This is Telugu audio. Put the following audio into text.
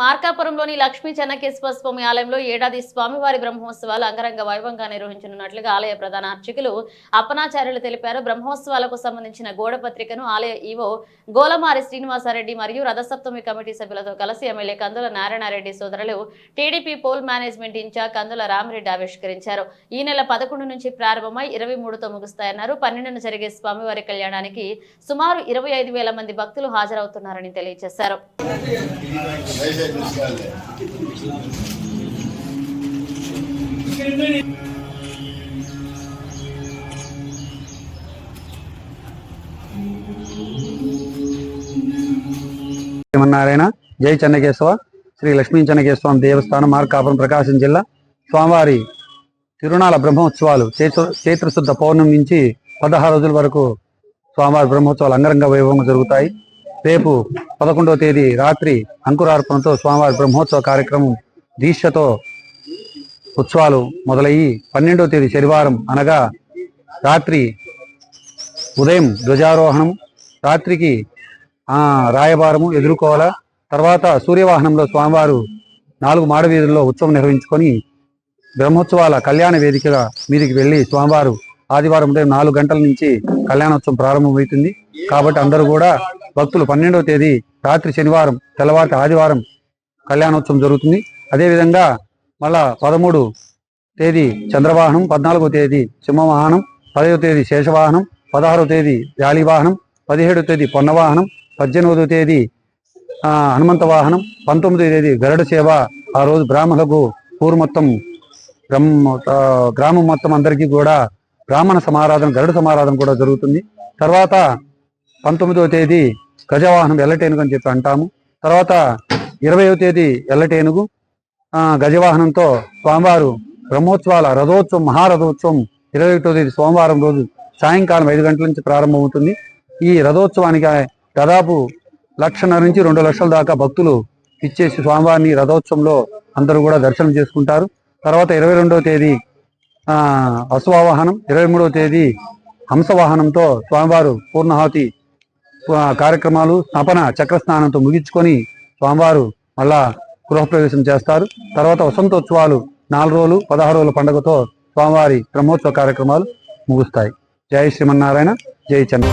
మార్కాపురంలోని లక్ష్మీ చెన్నకేశ్వర స్వామి ఆలయంలో ఏడాది స్వామివారి బ్రహ్మోత్సవాలు అంగరంగ వైభవంగా నిర్వహించనున్నట్లుగా ఆలయ ప్రధాన అర్చకులు అప్పనాచార్యులు తెలిపారు. బ్రహ్మోత్సవాలకు సంబంధించిన గోడపత్రికను ఆలయ ఈవో గోలమారి శ్రీనివాసరెడ్డి మరియు రథసప్తమి కమిటీ సభ్యులతో కలిసి ఎమ్మెల్యే కందుల నారాయణరెడ్డి సోదరులు టీడీపీ పోల్ మేనేజ్మెంట్ ఇన్ఛార్జ్ కందుల రామిరెడ్డి ఆవిష్కరించారు. ఈ నెల 11 నుంచి ప్రారంభమై 23తో ముగుస్తాయన్నారు. 12న జరిగే స్వామివారి కళ్యాణానికి సుమారు 25,000 మంది భక్తులు హాజరవుతున్నారని తెలియజేశారు. శ్రీమన్నారాయణ జై చెన్నకేశవ శ్రీ లక్ష్మీ చెన్నకేశవ దేవస్థానం మార్కాపురం ప్రకాశం జిల్లా స్వామివారి తిరునాళ బ్రహ్మోత్సవాలు చైత్రశుద్ధ పౌర్ణమి నుంచి 16 రోజుల వరకు స్వామివారి బ్రహ్మోత్సవాలు అంగరంగ వైభవంగా జరుగుతాయి. రేపు 11వ తేదీ రాత్రి అంకురార్పణతో స్వామివారి బ్రహ్మోత్సవ కార్యక్రమం దీక్షతో ఉత్సవాలు మొదలయ్యి 12వ తేదీ శనివారం అనగా రాత్రి ఉదయం ధ్వజారోహణం, రాత్రికి రాయబారము ఎదుర్కోవాల, తర్వాత సూర్యవాహనంలో స్వామివారు 4 మాడవీధుల్లో ఉత్సవం నిర్వహించుకొని బ్రహ్మోత్సవాల కళ్యాణ వేదికగా మీదికి వెళ్ళి స్వామివారు ఆదివారం ఉదయం 4 గంటల నుంచి కళ్యాణోత్సవం ప్రారంభమవుతుంది. కాబట్టి అందరూ కూడా భక్తులు 12వ తేదీ రాత్రి శనివారం తెల్లవారి ఆదివారం కళ్యాణోత్సవం జరుగుతుంది. అదేవిధంగా మళ్ళా 13 తేదీ చంద్రవాహనం, 14వ తేదీ సింహవాహనం, 10వ తేదీ శేషవాహనం, 16వ తేదీ యాలివాహనం, 17వ తేదీ పొన్నవాహనం, 18వ తేదీ హనుమంత వాహనం, 19వ తేదీ గరుడ సేవ. ఆ రోజు బ్రాహ్మణులకు ఊరు మొత్తం గ్రామం మొత్తం అందరికీ కూడా బ్రాహ్మణ సమారాధన, గరుడ సమారాధన కూడా జరుగుతుంది. తర్వాత 19వ తేదీ గజవాహనం ఎల్లటేనుగు అని చెప్పి అంటాము. తర్వాత 20వ తేదీ ఎల్లటేనుగు గజవాహనంతో స్వామివారు బ్రహ్మోత్సవాల రథోత్సవం, మహారథోత్సవం 21వ తేదీ సోమవారం రోజు సాయంకాలం 5 గంటల నుంచి ప్రారంభమవుతుంది. ఈ రథోత్సవానికి దాదాపు 1,50,000 నుంచి 2 లక్షల దాకా భక్తులు ఇచ్చేసి స్వామివారిని రథోత్సవంలో అందరూ కూడా దర్శనం చేసుకుంటారు. తర్వాత 22వ తేదీ అశ్వవాహనం, 23వ తేదీ హంసవాహనంతో స్వామివారు పూర్ణాహుతి కార్యక్రమాలు స్నాపన చక్రస్నానంతో ముగించుకొని స్వామివారు మళ్ళా గృహప్రవేశం చేస్తారు. తర్వాత వసంతోత్సవాలు 4 రోజులు 16 రోజుల పండుగతో స్వామివారి బ్రహ్మోత్సవ కార్యక్రమాలు ముగుస్తాయి. జై శ్రీమన్నారాయణ, జై చెన్న.